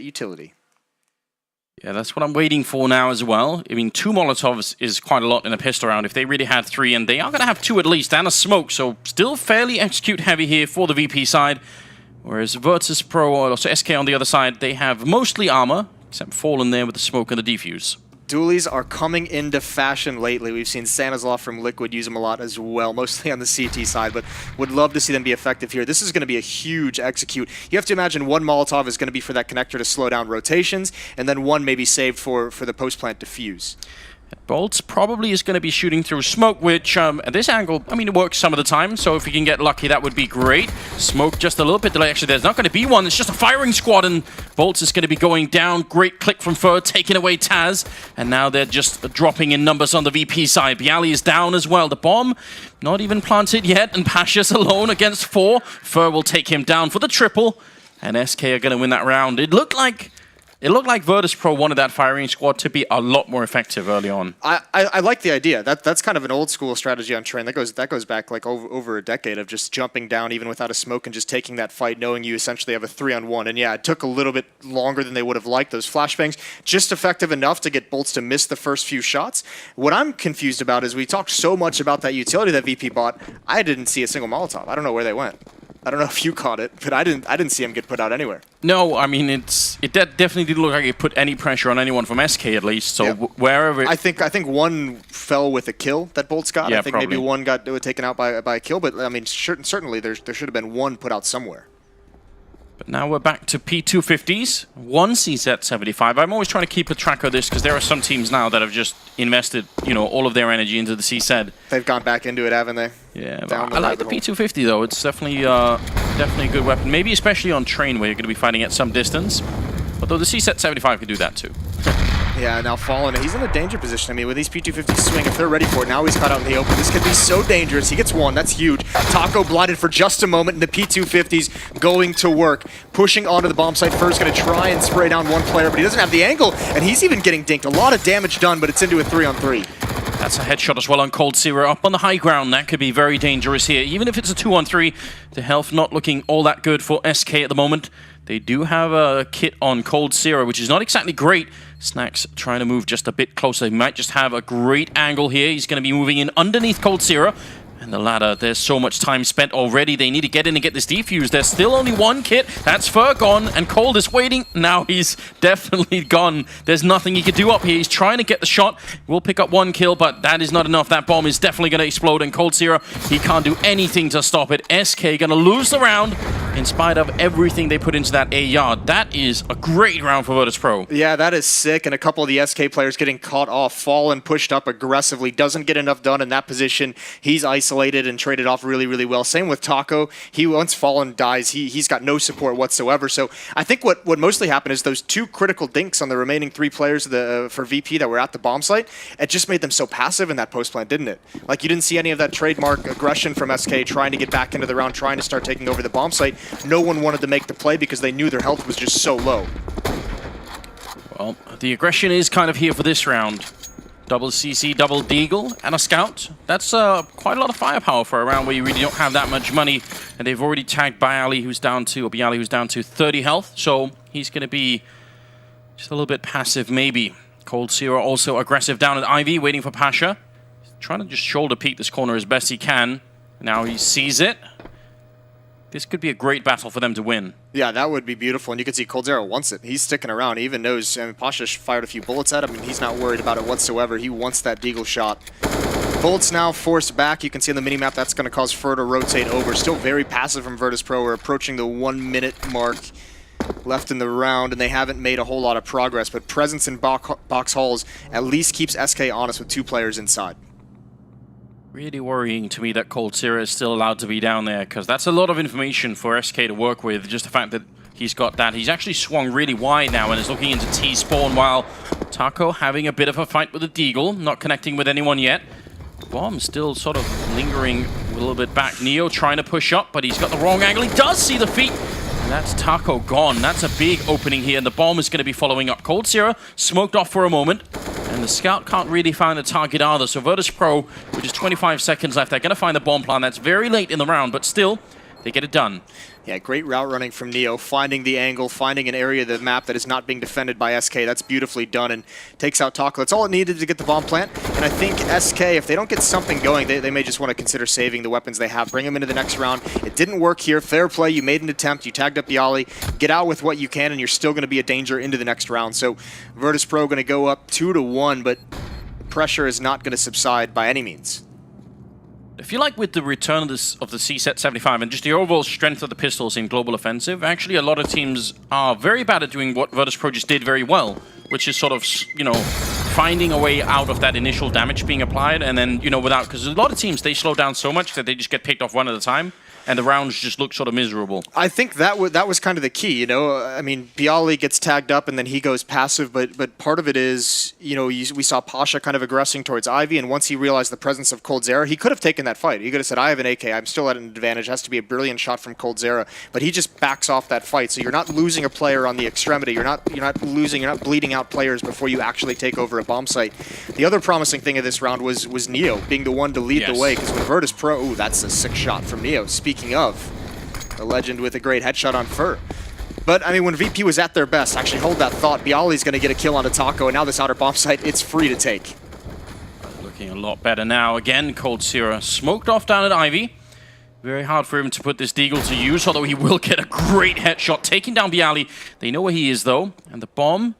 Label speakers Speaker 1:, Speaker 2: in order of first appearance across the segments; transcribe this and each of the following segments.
Speaker 1: utility.
Speaker 2: Yeah, that's what I'm waiting for now as well. I mean, 2 Molotovs is quite a lot in a pistol round. If they really had 3, and they are going to have 2 at least, and a smoke, so still fairly execute heavy here for the VP side. Whereas Virtus.pro, or also SK on the other side, they have mostly armor, except Fallen there with the smoke and the defuse.
Speaker 1: Dualies are coming into fashion lately. We've seen Stanislav from Liquid use them a lot as well, mostly on the CT side, but would love to see them be effective here. This is going to be a huge execute. You have to imagine 1 Molotov is going to be for that connector to slow down rotations, and then 1 maybe saved for the post-plant defuse.
Speaker 2: Bolts probably is going to be shooting through smoke, which at this angle, I mean, it works some of the time, so if we can get lucky, that would be great. Smoke just a little bit delayed. Actually, there's not going to be one. It's just a firing squad, and Bolts is going to be going down. Great click from Fur, taking away Taz, and now they're just dropping in numbers on the VP side. Bialy is down as well. The bomb not even planted yet, and Pasha's alone against 4. Fur will take him down for the triple, and SK are going to win that round. It looked like Virtus.pro wanted that firing squad to be a lot more effective early on.
Speaker 1: I like the idea. That's kind of an old school strategy on Train. That goes back like over a decade of just jumping down even without a smoke and just taking that fight, knowing you essentially have a 3-on-1. And yeah, it took a little bit longer than they would have liked. Those flashbangs just effective enough to get Bolts to miss the first few shots. What I'm confused about is we talked so much about that utility that VP bought. I didn't see a single Molotov. I don't know where they went. I don't know if you caught it, but I didn't see him get put out anywhere.
Speaker 2: No, I mean it definitely didn't look like it put any pressure on anyone from SK at least. So yeah. Wherever
Speaker 1: I think 1 fell with a kill that Bolts got.
Speaker 2: Yeah,
Speaker 1: I think
Speaker 2: probably.
Speaker 1: maybe 1 got taken out by a kill, but I mean certainly there should have been 1 put out somewhere.
Speaker 2: But now we're back to P250s, 1 CZ75. I'm always trying to keep a track of this because there are some teams now that have just invested, all of their energy into the CZ.
Speaker 1: They've gone back into it, haven't they?
Speaker 2: Yeah, I like the P250 though. It's definitely a good weapon. Maybe especially on Train where you're going to be fighting at some distance. Although the CZ75 can do that too.
Speaker 1: Yeah, now Fallen, he's in a danger position. I mean, with these P250s swing, if they're ready for it, now he's caught out in the open. This could be so dangerous. He gets 1, that's huge. Taco blinded for just a moment, and the P250s going to work. Pushing onto the bomb site. Fur's going to try and spray down 1 player, but he doesn't have the angle, and he's even getting dinked. A lot of damage done, but it's into a 3-on-3.
Speaker 2: That's a headshot as well on Cold Zero up on the high ground. That could be very dangerous here. Even if it's a 2-on-3, the health not looking all that good for SK at the moment. They do have a kit on Cold Zero, which is not exactly great. Snacks trying to move just a bit closer. He might just have a great angle here. He's going to be moving in underneath Cold Zero. And the ladder, there's so much time spent already. They need to get in and get this defused. There's still only 1 kit. That's Fur gone, and Cold is waiting. Now he's definitely gone. There's nothing he can do up here. He's trying to get the shot. Will pick up 1 kill, but that is not enough. That bomb is definitely going to explode, and Cold Zero, he can't do anything to stop it. SK going to lose the round in spite of everything they put into that A yard. That is a great round for Virtus.pro.
Speaker 1: Yeah, that is sick, and a couple of the SK players getting caught off. Fallen pushed up aggressively. Doesn't get enough done in that position. He's isolated and traded off really, really well. Same with Taco. Once Fallen dies, he's got no support whatsoever. So I think what mostly happened is those 2 critical dinks on the remaining 3 players for VP that were at the bomb site, it just made them so passive in that post plant, didn't it? Like, you didn't see any of that trademark aggression from SK trying to get back into the round, trying to start taking over the bomb site. No one wanted to make the play because they knew their health was just so low.
Speaker 2: Well, the aggression is kind of here for this round. Double CC, double Deagle, and a Scout. That's quite a lot of firepower for a round where you really don't have that much money. And they've already tagged Bialy, who's down to 30 health. So he's going to be just a little bit passive, maybe. Cold Zero also aggressive down at Ivy, waiting for Pasha. He's trying to just shoulder peek this corner as best he can. Now he sees it. This could be a great battle for them to win.
Speaker 1: Yeah, that would be beautiful, and you can see Cold Zero wants it. He's sticking around. He even knows, I mean, Pasha fired a few bullets at him, and he's not worried about it whatsoever. He wants that Deagle shot. Bullets now forced back. You can see on the minimap that's going to cause Fur to rotate over. Still very passive from Virtus.pro. We're approaching the 1-minute mark left in the round, and they haven't made a whole lot of progress, but presence in box halls at least keeps SK honest with 2 players inside.
Speaker 2: Really worrying to me that Cold Zero is still allowed to be down there, because that's a lot of information for SK to work with. Just the fact that he's got that. He's actually swung really wide now and is looking into T-spawn, while Taco having a bit of a fight with the Deagle, not connecting with anyone yet. Bomb still sort of lingering a little bit back. Neo trying to push up, but he's got the wrong angle. He does see the feet. And that's Taco gone. That's a big opening here, and the bomb is going to be following up. Cold Zero smoked off for a moment. And the Scout can't really find a target either. So Virtus.pro, with just 25 seconds left, they're going to find the bomb plan. That's very late in the round, but still, they get it done.
Speaker 1: Yeah, great route running from Neo, finding the angle, finding an area of the map that is not being defended by SK. That's beautifully done and takes out Taco. That's all it needed to get the bomb plant. And I think SK, if they don't get something going, they may just want to consider saving the weapons they have, bring them into the next round. It didn't work here. Fair play. You made an attempt. You tagged up Bialy. Get out with what you can, and you're still going to be a danger into the next round. So Virtus.pro going to go up 2-1, but the pressure is not going to subside by any means.
Speaker 2: I feel like with the return of the CZ75 and just the overall strength of the pistols in Global Offensive, actually a lot of teams are very bad at doing what Virtus.pro just did very well, which is sort of, you know, finding a way out of that initial damage being applied and then, you know, without, because a lot of teams, they slow down so much that they just get picked off one at a time. And the rounds just look sort of miserable.
Speaker 1: I think that was kind of the key, you know. I mean, Bialy gets tagged up and then he goes passive, but part of it is, you know, we saw Pasha kind of aggressing towards Ivy, and once he realized the presence of coldzera, he could have taken that fight. He could have said, I have an AK, I'm still at an advantage. It has to be a brilliant shot from coldzera, but he just backs off that fight. So you're not losing a player on the extremity. You're not bleeding out players before you actually take over a bomb site. The other promising thing of this round was Neo being the one to lead the way, because with Virtus.pro, ooh, that's a sick shot from Neo. Speaking of, the legend with a great headshot on Fur. But, I mean, when VP was at their best, actually hold that thought, Bialy's going to get a kill on a Taco, and now this outer bomb site, it's free to take.
Speaker 2: Looking a lot better now. Again, coldzera smoked off down at Ivy. Very hard for him to put this deagle to use, although he will get a great headshot, taking down Bialy. They know where he is, though, and the bomb,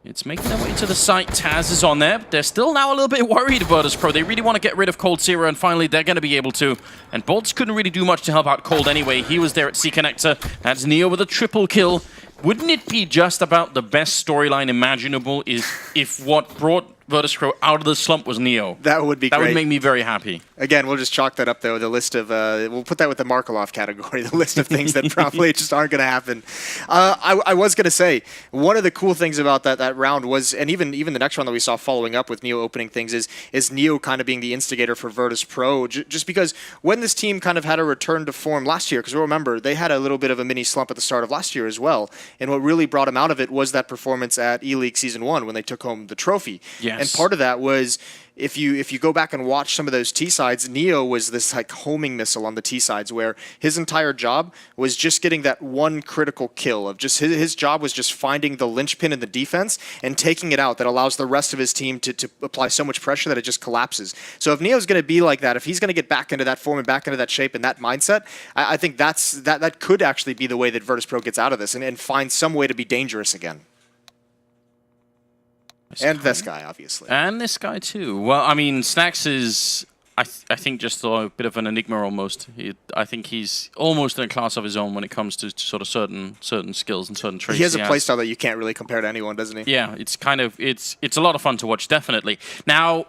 Speaker 2: it's making their way to the site. Taz is on there. They're still now a little bit worried, Virtus.pro. They really want to get rid of coldzera, and finally they're going to be able to. And Bolts couldn't really do much to help out Cold anyway. He was there at C-Connector. That's Neo with a triple kill. Wouldn't it be just about the best storyline imaginable if what brought Virtus.pro out of the slump was Neo?
Speaker 1: That would be great.
Speaker 2: That would make me very happy.
Speaker 1: Again, we'll just chalk that up, though, the list of, we'll put that with the Markelov category, the list of things that probably just aren't going to happen. I was going to say, one of the cool things about that round was, and even the next round that we saw following up with Neo opening things, is Neo kind of being the instigator for Virtus.pro, just because when this team kind of had a return to form last year, because remember, they had a little bit of a mini slump at the start of last year as well, and what really brought them out of it was that performance at E-League Season 1 when they took home the trophy.
Speaker 2: Yes.
Speaker 1: And part of that was, if you go back and watch some of those T-sides, Neo was this like homing missile on the T-sides where his entire job was just getting that one critical kill of just his job was just finding the linchpin in the defense and taking it out that allows the rest of his team to apply so much pressure that it just collapses. So if Neo's going to be like that, if he's going to get back into that form and back into that shape and that mindset, I think that could actually be the way that Virtus.pro gets out of this and finds some way to be dangerous again. And this guy, obviously.
Speaker 2: And this guy, too. Well, I mean, Snacks is, I think, just a bit of an enigma almost. I think he's almost in a class of his own when it comes to sort of certain skills and certain traits.
Speaker 1: He has a playstyle that you can't really compare to anyone, doesn't he?
Speaker 2: Yeah, it's kind of, it's a lot of fun to watch, definitely. Now,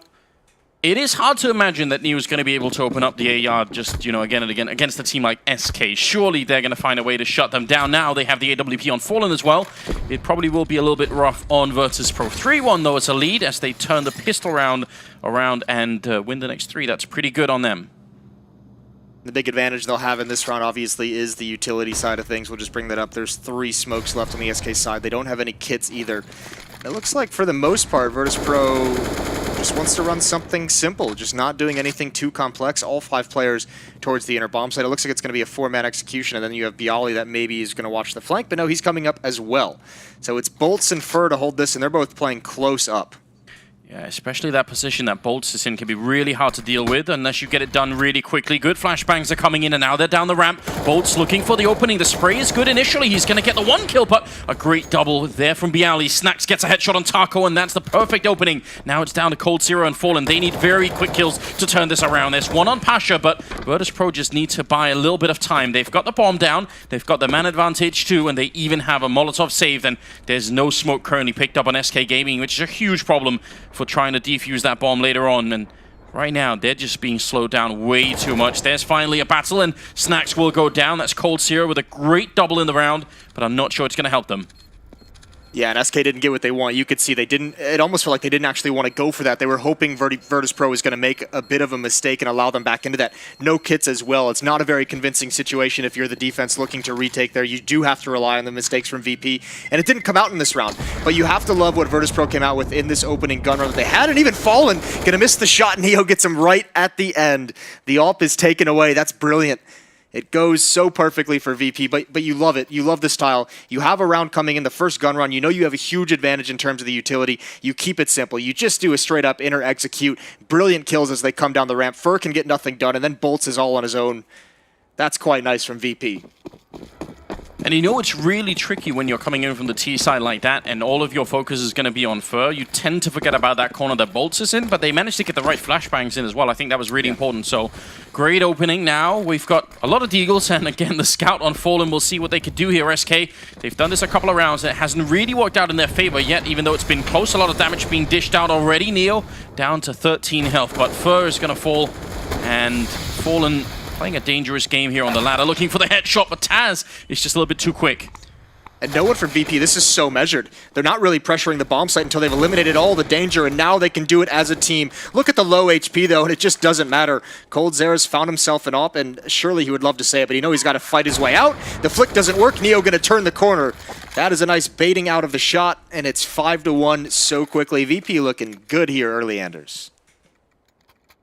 Speaker 2: it is hard to imagine that Neo's going to be able to open up the A yard just, you know, again and again against a team like SK. Surely they're going to find a way to shut them down. Now they have the AWP on Fallen as well. It probably will be a little bit rough on Virtus.pro. 3-1 though, it's a lead as they turn the pistol round around and win the next 3. That's pretty good on them.
Speaker 1: The big advantage they'll have in this round, obviously, is the utility side of things. We'll just bring that up. There's 3 smokes left on the SK side. They don't have any kits either. It looks like, for the most part, Virtus.pro just wants to run something simple, just not doing anything too complex. All 5 players towards the inner bomb site. It looks like it's going to be a 4-man execution, and then you have Bialy that maybe is going to watch the flank, but no, he's coming up as well. So it's Bolts and Fur to hold this, and they're both playing close up.
Speaker 2: Yeah, especially that position that Bolts is in can be really hard to deal with unless you get it done really quickly. Good flashbangs are coming in, and now they're down the ramp. Bolts looking for the opening. The spray is good initially. He's going to get the 1 kill, but a great double there from Bialy. Snacks gets a headshot on Taco, and that's the perfect opening. Now it's down to coldzera and Fallen. They need very quick kills to turn this around. There's 1 on Pasha, but Virtus.pro just need to buy a little bit of time. They've got the bomb down. They've got the man advantage too, and they even have a Molotov saved, and there's no smoke currently picked up on SK Gaming, which is a huge problem for trying to defuse that bomb later on. And right now, they're just being slowed down way too much. There's finally a battle, and Snacks will go down. That's coldzera with a great double in the round, but I'm not sure it's going to help them.
Speaker 1: Yeah, and SK didn't get what they want. You could see they didn't. It almost felt like they didn't actually want to go for that. They were hoping Virtus.pro was going to make a bit of a mistake and allow them back into that. No kits as well. It's not a very convincing situation if you're the defense looking to retake there. You do have to rely on the mistakes from VP, and it didn't come out in this round. But you have to love what Virtus.pro came out with in this opening gun run that they hadn't even fallen. Gonna miss the shot. Neo gets him right at the end. The AWP is taken away. That's brilliant. It goes so perfectly for VP, but you love it. You love the style. You have a round coming in, the first gun run. You know you have a huge advantage in terms of the utility. You keep it simple. You just do a straight-up inner execute. Brilliant kills as they come down the ramp. Fur can get nothing done, and then Bolts is all on his own. That's quite nice from VP.
Speaker 2: And you know it's really tricky when you're coming in from the T side like that and all of your focus is going to be on Fur. You tend to forget about that corner that Bolts is in, but they managed to get the right flashbangs in as well. I think that was really important. So great opening now. We've got a lot of Deagles and again the scout on Fallen. We'll see what they could do here. SK, they've done this a couple of rounds. It hasn't really worked out in their favor yet, even though it's been close. A lot of damage being dished out already. Neo down to 13 health, but Fur is going to fall and Fallen playing a dangerous game here on the ladder, looking for the headshot, but Taz is just a little bit too quick.
Speaker 1: And no one from VP, this is so measured. They're not really pressuring the bomb site until they've eliminated all the danger, and now they can do it as a team. Look at the low HP, though, and it just doesn't matter. coldzera's found himself an op, and surely he would love to say it, but you know he's got to fight his way out. The flick doesn't work. Neo going to turn the corner. That is a nice baiting out of the shot, and it's 5-1 so quickly. VP looking good here early, Anders.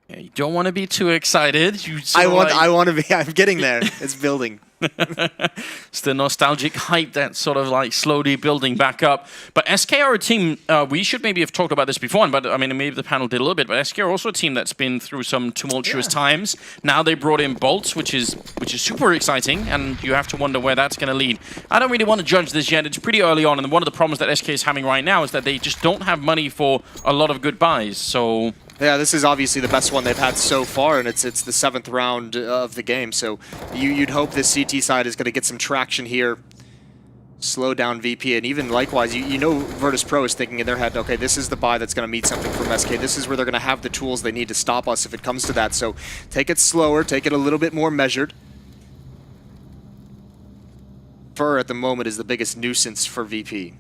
Speaker 2: Yeah, you don't want to be too excited.
Speaker 1: I want to be. I'm getting there. It's building.
Speaker 2: It's the nostalgic hype that's sort of like slowly building back up. But SK are a team, we should maybe have talked about this before, but I mean, maybe the panel did a little bit, but SK are also a team that's been through some tumultuous times. Now they brought in Bolts, which is super exciting, and you have to wonder where that's going to lead. I don't really want to judge this yet. It's pretty early on, and one of the problems that SK is having right now is that they just don't have money for a lot of good buys, so...
Speaker 1: Yeah, this is obviously the best one they've had so far, and it's the 7th round of the game. So you'd hope this CT side is going to get some traction here, slow down VP, and even likewise, you know Virtus.pro is thinking in their head, okay, this is the buy that's going to meet something from SK. This is where they're going to have the tools they need to stop us if it comes to that. So take it slower, take it a little bit more measured. Fur at the moment is the biggest nuisance for VP.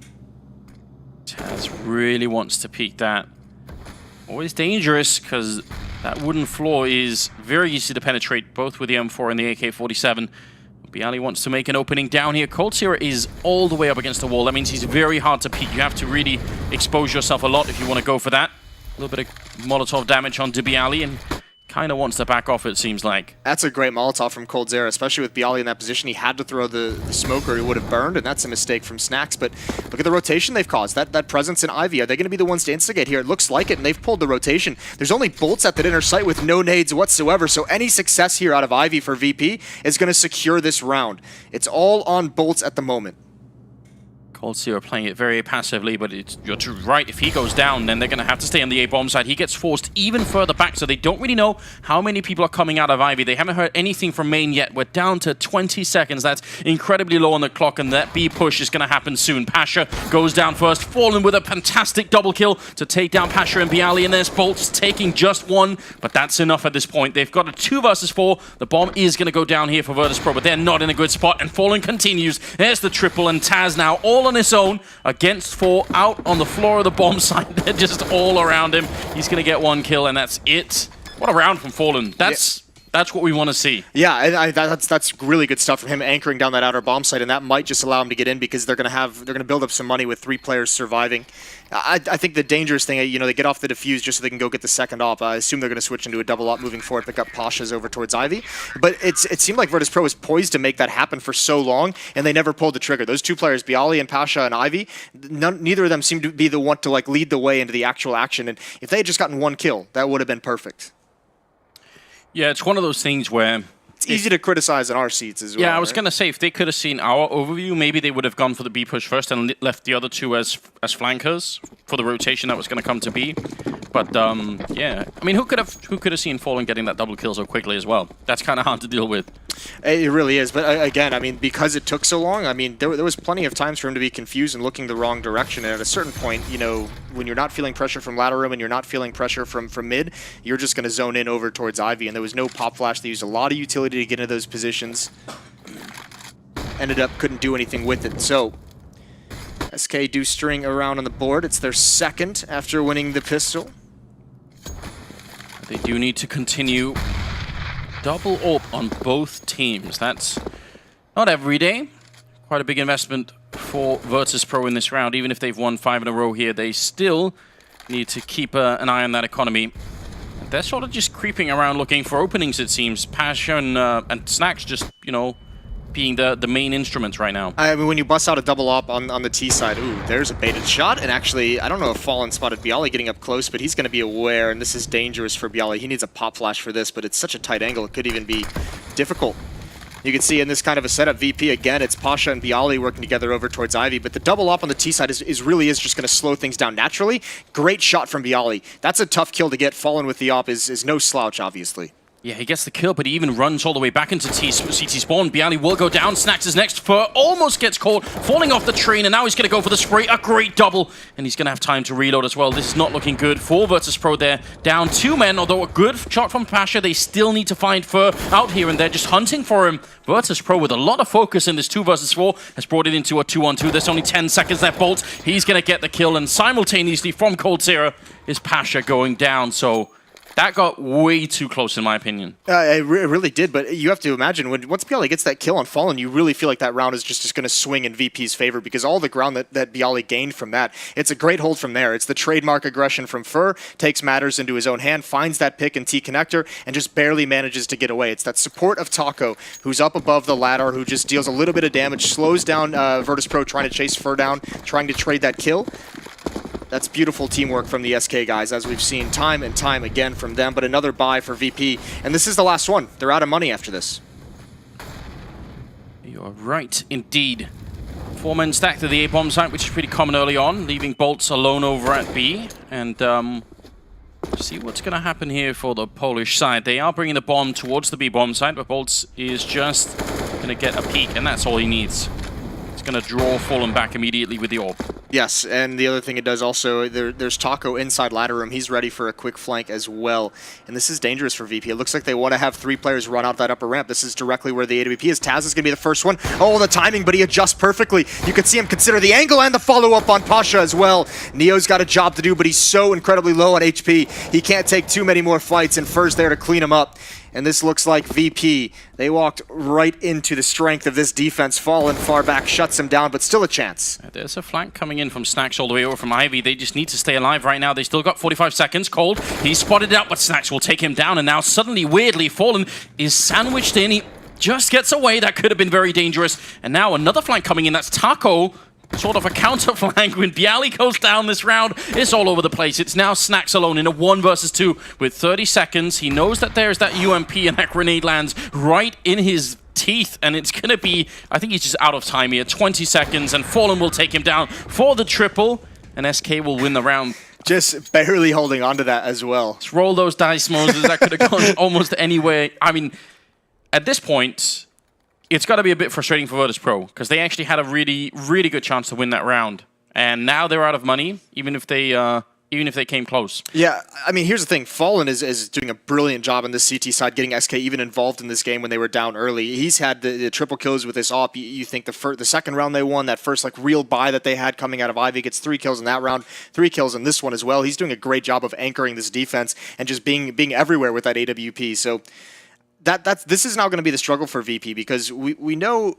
Speaker 2: Taz really wants to peek that. Always dangerous, because that wooden floor is very easy to penetrate, both with the M4 and the AK-47. byali wants to make an opening down here. coldzera is all the way up against the wall. That means he's very hard to peek. You have to really expose yourself a lot if you want to go for that. A little bit of Molotov damage on byali, and kind of wants to back off, it seems like.
Speaker 1: That's a great Molotov from coldzera, especially with byali in that position. He had to throw the smoke or he would have burned, and that's a mistake from Snacks. But look at the rotation they've caused. That presence in Ivy, are they going to be the ones to instigate here? It looks like it, and they've pulled the rotation. There's only Bolts at that inner sight with no nades whatsoever, so any success here out of Ivy for VP is going to secure this round. It's all on Bolts at the moment.
Speaker 2: coldzera playing it very passively, but you're too right. If he goes down, then they're going to have to stay on the A-bomb side. He gets forced even further back, so they don't really know how many people are coming out of Ivy. They haven't heard anything from main yet. We're down to 20 seconds. That's incredibly low on the clock, and that B push is going to happen soon. Pasha goes down first, Fallen with a fantastic double kill to take down Pasha and byali, and there's Bolts taking just one, but that's enough at this point. They've got a 2 versus 4. The bomb is going to go down here for Virtus.pro, but they're not in a good spot, and Fallen continues. There's the triple, and Taz now all on his own against 4 out on the floor of the bomb site. They're just all around him. He's going to get 1 kill, and that's it. What a round from Fallen. That's what we want to see.
Speaker 1: Yeah, and that's really good stuff from him, anchoring down that outer bomb site, and that might just allow him to get in because they're going to build up some money with 3 players surviving. I think the dangerous thing, you know, they get off the defuse just so they can go get the second op. I assume they're going to switch into a double op moving forward, pick up Pasha's over towards Ivy. But it seemed like Virtus.pro was poised to make that happen for so long, and they never pulled the trigger. Those 2 players, byali and Pasha and Ivy, neither of them seemed to be the one to like lead the way into the actual action. And if they had just gotten 1 kill, that would have been perfect.
Speaker 2: Yeah, it's one of those things where...
Speaker 1: It's easy to criticize in our seats as well.
Speaker 2: Yeah, I was going to say, if they could have seen our overview, maybe they would have gone for the B push first and left the other 2 as flankers for the rotation that was going to come to B. But, yeah. I mean, who could have seen Fallen getting that double kill so quickly as well? That's kind of hard to deal with.
Speaker 1: It really is. But again, I mean, because it took so long, I mean, there was plenty of times for him to be confused and looking the wrong direction. And at a certain point, you know, when you're not feeling pressure from ladder room and you're not feeling pressure from mid, you're just going to zone in over towards Ivy. And there was no pop flash. They used a lot of utility to get into those positions. Ended up couldn't do anything with it. So SK do string around on the board. It's their 2nd after winning the pistol.
Speaker 2: They do need to continue double AWP on both teams. That's not every day. Quite a big investment for Virtus.pro in this round. Even if they've won 5 in a row here, they still need to keep an eye on that economy. they're sort of just creeping around looking for openings, it seems. Pasha and Snacks just, you know, being the main instruments right now.
Speaker 1: I mean, when you bust out a double op on the T side, ooh, there's a baited shot. And actually, I don't know if Fallen spotted Bialy getting up close, but he's going to be aware, and this is dangerous for Bialy. He needs a pop flash for this, but it's such a tight angle, it could even be difficult. You can see in this kind of a setup, VP, again, it's Pasha and Bialy working together over towards Ivy, but the double op on the T side really is just going to slow things down naturally. Great shot from Bialy. That's a tough kill to get. Fallen with the op is no slouch, obviously.
Speaker 2: Yeah, he gets the kill, but he even runs all the way back into CT spawn. Bialy will go down. Snacks is next. Fur almost gets caught, falling off the train, and now he's going to go for the spray. A great double, and he's going to have time to reload as well. This is not looking good for Virtus.pro there. Down 2 men, although a good shot from Pasha. They still need to find Fur out here, and they're just hunting for him. Virtus.pro with a lot of focus in this 2 versus 4 has brought it into a 2-on-2. There's only 10 seconds left. Bolt, he's going to get the kill, and simultaneously from Cold Zero is Pasha going down. So that got way too close, in my opinion.
Speaker 1: It really did, but you have to imagine, once Bialy gets that kill on Fallen, you really feel like that round is just going to swing in VP's favor, because all the ground that Bialy gained from that, it's a great hold from there. It's the trademark aggression from Fur, takes matters into his own hand, finds that pick and T connector, and just barely manages to get away. It's that support of Taco, who's up above the ladder, who just deals a little bit of damage, slows down Virtus.pro trying to chase Fur down, trying to trade that kill. That's beautiful teamwork from the SK guys, as we've seen time and time again from them. But another buy for VP, and this is the last one. They're out of money after this.
Speaker 2: You're right, indeed. 4 men stacked to the A-bomb site, which is pretty common early on, leaving Bolts alone over at B. And see what's going to happen here for the Polish side. They are bringing the bomb towards the B-bomb site, but Bolts is just going to get a peek, and that's all he needs. It's going to draw Fallen back immediately with the orb.
Speaker 1: Yes, and the other thing it does also, there's Taco inside ladder room. He's ready for a quick flank as well. And this is dangerous for VP. It looks like they want to have 3 players run out that upper ramp. This is directly where the AWP is. Taz is going to be the first one. Oh, the timing, but he adjusts perfectly. You can see him consider the angle and the follow-up on Pasha as well. Neo's got a job to do, but he's so incredibly low on HP. He can't take too many more fights, and Fur's there to clean him up. And this looks like VP. They walked right into the strength of this defense. Fallen far back, shuts him down, but still a chance.
Speaker 2: There's a flank coming in from Snacks all the way over from Ivy. They just need to stay alive right now. They still got 45 seconds. Cold, he spotted it out, but Snacks will take him down. And now suddenly, weirdly, Fallen is sandwiched in. He just gets away. That could have been very dangerous. And now another flank coming in. That's Taco. Sort of a counter flank. When Bialy goes down this round, it's all over the place. It's now Snacks alone in a 1 versus 2 with 30 seconds. He knows that there's that UMP and that grenade lands right in his teeth, and it's going to be, I think he's just out of time here. 20 seconds, and Fallen will take him down for the triple, and SK will win the round.
Speaker 1: Just barely holding on to that as well.
Speaker 2: Let's roll those dice, Moses. That could have gone almost any way. I mean, at this point, it's got to be a bit frustrating for Virtus.pro, because they actually had a really, really good chance to win that round. And now they're out of money, even if they came close.
Speaker 1: Yeah, I mean, here's the thing. Fallen is doing a brilliant job on this CT side, getting SK even involved in this game when they were down early. He's had the triple kills with this op. You think the second round they won, that first like real buy that they had coming out of Ivy, gets 3 kills in that round, 3 kills in this one as well. He's doing a great job of anchoring this defense and just being everywhere with that AWP. So this is now going to be the struggle for VP, because we know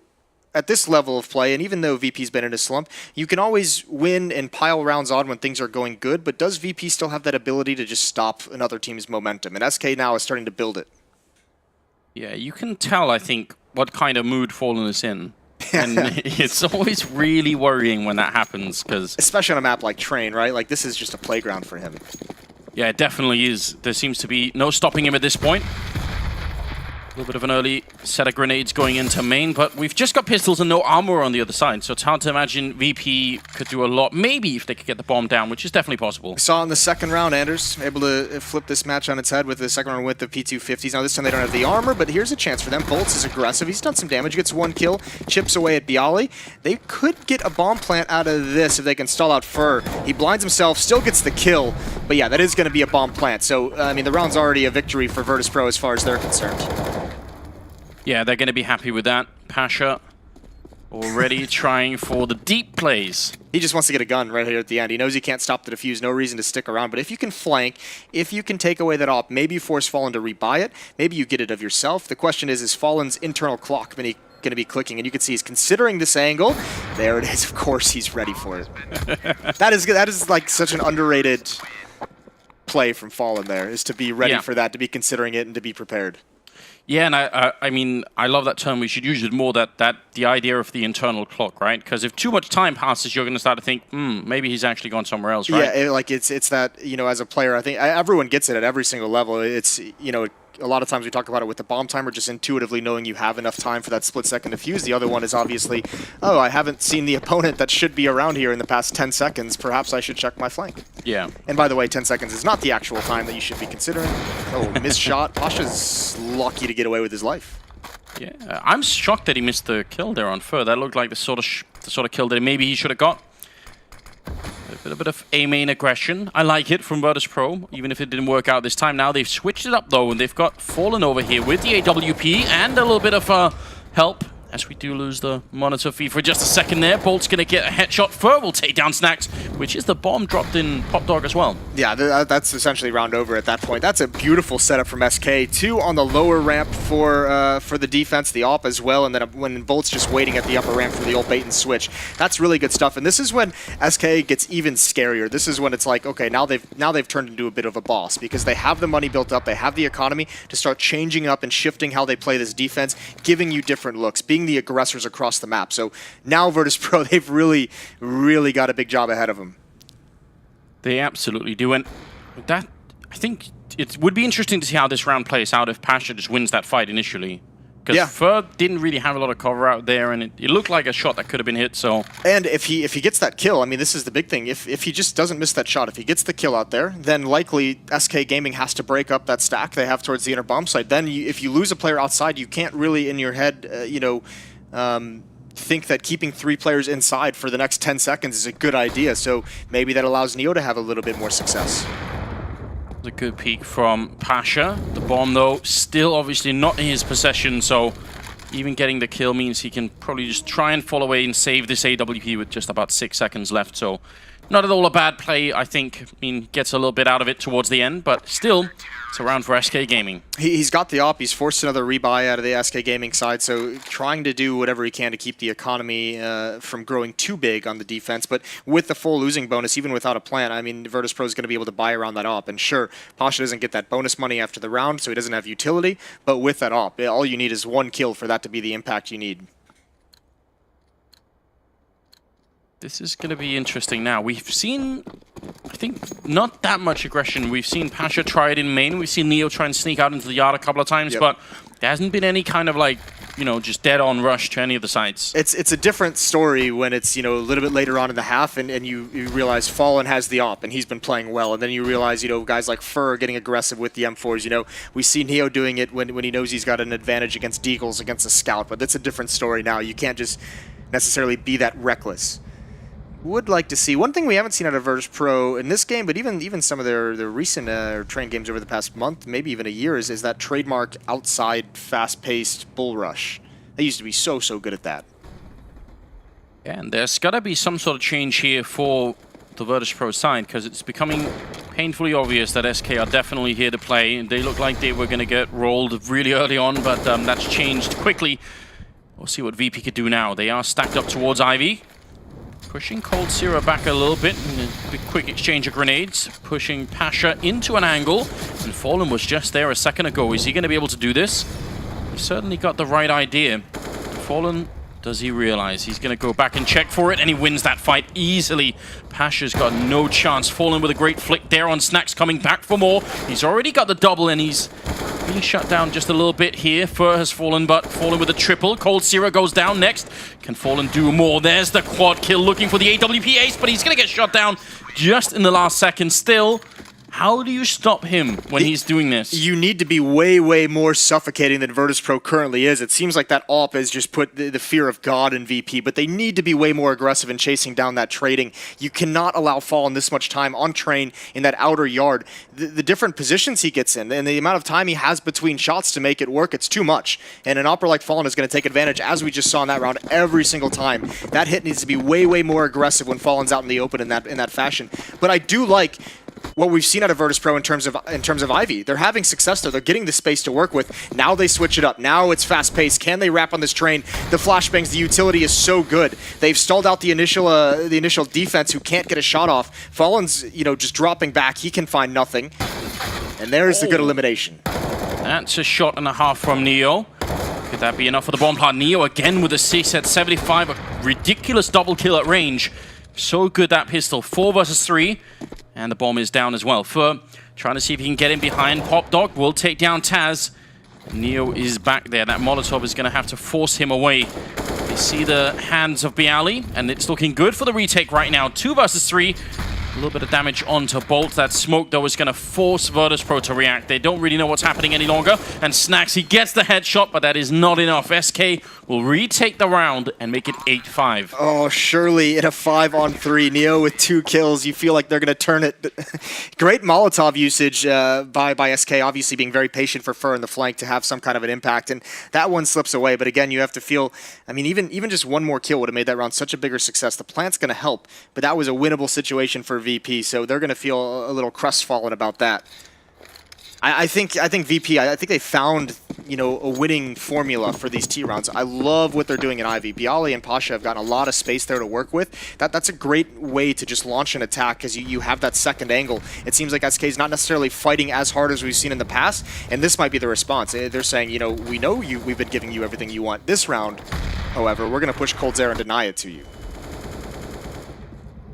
Speaker 1: at this level of play, and even though VP's been in a slump, you can always win and pile rounds on when things are going good, but does VP still have that ability to just stop another team's momentum? And SK now is starting to build it.
Speaker 2: Yeah, you can tell, I think, what kind of mood Fallen is in. And it's always really worrying when that happens, because
Speaker 1: especially on a map like Train, right? Like, this is just a playground for him.
Speaker 2: Yeah, it definitely is. There seems to be no stopping him at this point. A little bit of an early set of grenades going into main, but we've just got pistols and no armor on the other side, so it's hard to imagine VP could do a lot. Maybe if they could get the bomb down, which is definitely possible.
Speaker 1: Saw in the second round, Anders able to flip this match on its head with the second round with the P250s. Now this time they don't have the armor, but here's a chance for them. Bolts is aggressive. He's done some damage, gets 1 kill, chips away at Bialy. They could get a bomb plant out of this if they can stall out Fur. He blinds himself, still gets the kill, but yeah, that is going to be a bomb plant. So, I mean, the round's already a victory for Virtus.pro as far as they're concerned.
Speaker 2: Yeah, they're going to be happy with that. Pasha already trying for the deep plays.
Speaker 1: He just wants to get a gun right here at the end. He knows he can't stop the defuse, no reason to stick around. But if you can flank, if you can take away that op, maybe you force Fallen to rebuy it, maybe you get it of yourself. The question is Fallen's internal clock going to be clicking? And you can see he's considering this angle. There it is. Of course he's ready for it. That is like such an underrated play from Fallen there, is to be ready for that, to be considering it, and to be prepared.
Speaker 2: Yeah, and I mean, I love that term. We should use it more, that the idea of the internal clock, right? Because if too much time passes, you're going to start to think, maybe he's actually gone somewhere else, right?
Speaker 1: Yeah, it's that, you know, as a player, I think everyone gets it at every single level. It's, you know, a lot of times we talk about it with the bomb timer, just intuitively knowing you have enough time for that split second to fuse. The other one is obviously, oh, I haven't seen the opponent that should be around here in the past 10 seconds. Perhaps I should check my flank.
Speaker 2: Yeah.
Speaker 1: And by the way, 10 seconds is not the actual time that you should be considering. Oh, missed shot. Pasha's lucky to get away with his life.
Speaker 2: Yeah, I'm shocked that he missed the kill there on Fur. That looked like the sort of kill that maybe he should have got. A bit of A-main aggression. I like it from Virtus.pro, even if it didn't work out this time. Now they've switched it up, though, and they've got Fallen over here with the AWP and a little bit of help, as we do lose the monitor feed for just a second there. Bolt's going to get a headshot. Fur will take down Snacks, which is the bomb dropped in Pop Dog as well.
Speaker 1: Yeah, that's essentially round over at that point. That's a beautiful setup from SK. 2 on the lower ramp for the defense, the AWP as well, and then when Bolt's just waiting at the upper ramp for the old bait and switch. That's really good stuff, and this is when SK gets even scarier. This is when it's like, okay, now they've turned into a bit of a boss, because they have the money built up, they have the economy to start changing up and shifting how they play this defense, giving you different looks, being the aggressors across the map. So now Virtus.pro, they've really, really got a big job ahead of them.
Speaker 2: They absolutely do, and that, I think it would be interesting to see how this round plays out if Pasha just wins that fight initially. Because Fur didn't really have a lot of cover out there, and it looked like a shot that could have been hit, so...
Speaker 1: And if he gets that kill, I mean, this is the big thing. If he just doesn't miss that shot, if he gets the kill out there, then likely SK Gaming has to break up that stack they have towards the inner bomb site. Then if you lose a player outside, you can't really, in your head, think that keeping 3 players inside for the next 10 seconds is a good idea. So maybe that allows Neo to have a little bit more success.
Speaker 2: A good peek from Pasha. The bomb, though, still obviously not in his possession, so even getting the kill means he can probably just try and fall away and save this AWP with just about 6 seconds left. So not at all a bad play, I think. I mean, gets a little bit out of it towards the end, but still, it's a round for SK Gaming.
Speaker 1: He's got the op. He's forced another rebuy out of the SK Gaming side, so trying to do whatever he can to keep the economy from growing too big on the defense. But with the full losing bonus, even without a plan, I mean, Virtus.pro is going to be able to buy around that op. And sure, Pasha doesn't get that bonus money after the round, so he doesn't have utility. But with that op, all you need is 1 kill for that to be the impact you need.
Speaker 2: This is going to be interesting now. We've seen, I think, not that much aggression. We've seen Pasha try it in main. We've seen Neo try and sneak out into the yard a couple of times, but there hasn't been any kind of, like, you know, just dead-on rush to any of the sites.
Speaker 1: It's a different story when it's, you know, a little bit later on in the half and you realize Fallen has the op and he's been playing well. And then you realize, you know, guys like Fur are getting aggressive with the M4s. You know, we see Neo doing it when he knows he's got an advantage against Deagles, against a Scout. But that's a different story now. You can't just necessarily be that reckless. Would like to see one thing we haven't seen out of Virtus.pro in this game, but even some of their recent train games over the past month, maybe even a year, is that trademark outside fast-paced bull rush. They used to be so good at that.
Speaker 2: And there's got to be some sort of change here for the Virtus.pro side, because it's becoming painfully obvious that SK are definitely here to play. They look like they were going to get rolled really early on, but that's changed quickly. We'll see what VP could do now. They are stacked up towards Ivy. Pushing coldzera back a little bit, and a quick exchange of grenades. Pushing Pasha into an angle, and Fallen was just there a second ago. Is he going to be able to do this? He certainly got the right idea. Fallen, does he realize he's going to go back and check for it, and he wins that fight easily. Pasha's got no chance. Fallen with a great flick there on Snacks, coming back for more. He's already got the double, and he's being shut down just a little bit here. Fur has fallen, but Fallen with a triple. coldzera goes down next. Can Fallen do more? There's the quad kill, looking for the AWP ace, but he's going to get shot down just in the last second. Still, how do you stop him when he's doing this? You
Speaker 1: need to be way more suffocating than Virtus.pro currently is. It seems like that AWP has just put the fear of God in VP, but they need to be way more aggressive in chasing down that trading. You cannot allow Fallen this much time on train in that outer yard. The different positions he gets in and the amount of time he has between shots to make it work, it's too much. And an opera like Fallen is going to take advantage, as we just saw in that round, every single time. That hit needs to be way more aggressive when Fallen's out in the open in that fashion. But I do like what we've seen out of Virtus.pro in terms of Ivy. They're having success there. They're getting the space to work with. Now they switch it up. Now it's fast-paced. Can they wrap on this train? The flashbangs, the utility is so good. They've stalled out the initial defense who can't get a shot off. Fallen's, just dropping back. He can find nothing. And there's the good elimination.
Speaker 2: That's a shot and a half from Neo. Could that be enough for the bomb plant? Neo again with a 6 at 75. A ridiculous double kill at range. So good, that pistol. 4 versus 3. And the bomb is down as well. Fur trying to see if he can get in behind. Pop Dog will take down Taz. Neo is back there. That Molotov is going to have to force him away. You see the hands of Bialy, and it's looking good for the retake right now. 2 versus 3. A little bit of damage onto Bolt. That smoke, though, is going to force Virtus.pro to react. They don't really know what's happening any longer. And Snacks, he gets the headshot, but that is not enough. SK will retake the round and make it 8-5.
Speaker 1: Oh, surely in a 5-on-3, Neo with 2 kills, you feel like they're going to turn it. Great Molotov usage by SK, obviously being very patient for Fur in the flank to have some kind of an impact. And that one slips away. But again, you have to feel, even just one more kill would have made that round such a bigger success. The plant's going to help, but that was a winnable situation for VP, so they're going to feel a little crestfallen about that. I think VP, I think they found, a winning formula for these T rounds. I love what they're doing in Ivy. Bialy and Pasha have gotten a lot of space there to work with. That's a great way to just launch an attack because you have that second angle. It seems like SK is not necessarily fighting as hard as we've seen in the past, and this might be the response. They're saying, we know we've been giving you everything you want. This round, however, we're going to push Cold Zera and deny it to you.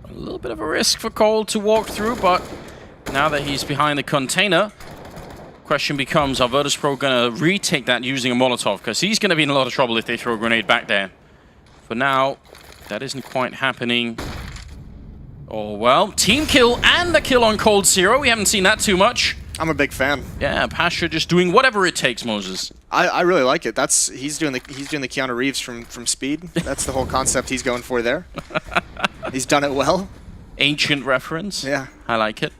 Speaker 2: A little bit of a risk for Cole to walk through, but now that he's behind the container, question becomes, are Virtus.pro going to retake that using a Molotov? Because he's going to be in a lot of trouble if they throw a grenade back there. For now, that isn't quite happening. Oh, well, team kill and a kill on Cold Zero. We haven't seen that too much.
Speaker 1: I'm a big fan.
Speaker 2: Yeah, Pasha just doing whatever it takes, Moses.
Speaker 1: I really like it. He's doing the Keanu Reeves from Speed. That's the whole concept he's going for there. He's done it well.
Speaker 2: Ancient reference.
Speaker 1: Yeah.
Speaker 2: I like it.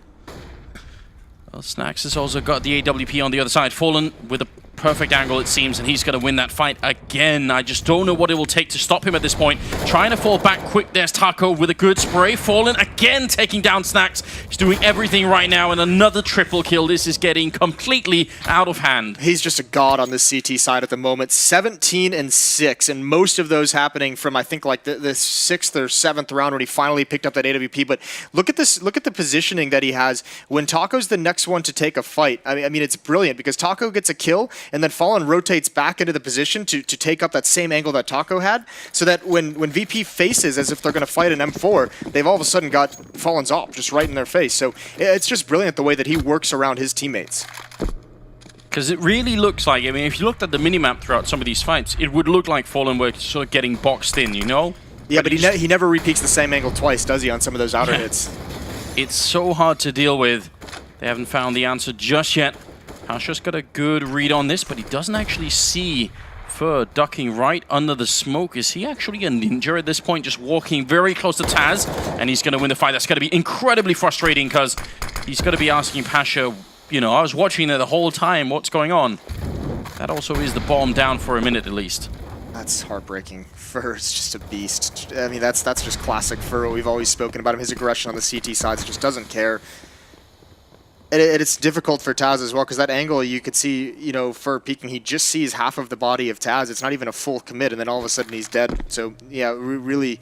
Speaker 2: Well, Snacks has also got the AWP on the other side. Fallen with a perfect angle, it seems, and he's going to win that fight again. I just don't know what it will take to stop him at this point. Trying to fall back quick. There's Taco with a good spray. Fallen again taking down Snacks. He's doing everything right now, and another triple kill. This is getting completely out of hand. He's
Speaker 1: just a god on the CT side at the moment. 17 and 6, and most of those happening from, I think, like the 6th or 7th round when he finally picked up that AWP. But look at this. Look at the positioning that he has when Taco's the next one to take a fight. I mean, it's brilliant because Taco gets a kill, and then Fallen rotates back into the position to take up that same angle that Taco had, so that when VP faces as if they're going to fight an M4, they've all of a sudden got Fallen's op just right in their face. So it's just brilliant the way that he works around his teammates.
Speaker 2: Because it really looks like, if you looked at the minimap throughout some of these fights, it would look like Fallen were sort of getting boxed in,
Speaker 1: Yeah, but he never repeats the same angle twice, does he, on some of those outer hits?
Speaker 2: It's so hard to deal with. They haven't found the answer just yet. Pasha's got a good read on this, but he doesn't actually see Fur ducking right under the smoke. Is he actually a ninja at this point, just walking very close to Taz? And he's going to win the fight. That's going to be incredibly frustrating because he's going to be asking Pasha, I was watching there the whole time, what's going on? That also is the bomb down for a minute at least.
Speaker 1: That's heartbreaking. Fur is just a beast. I mean, that's just classic Fur. We've always spoken about him. His aggression on the CT sides just doesn't care. It's difficult for Taz as well, because that angle you could see, Fur peeking, he just sees half of the body of Taz. It's not even a full commit, and then all of a sudden he's dead. So, yeah, really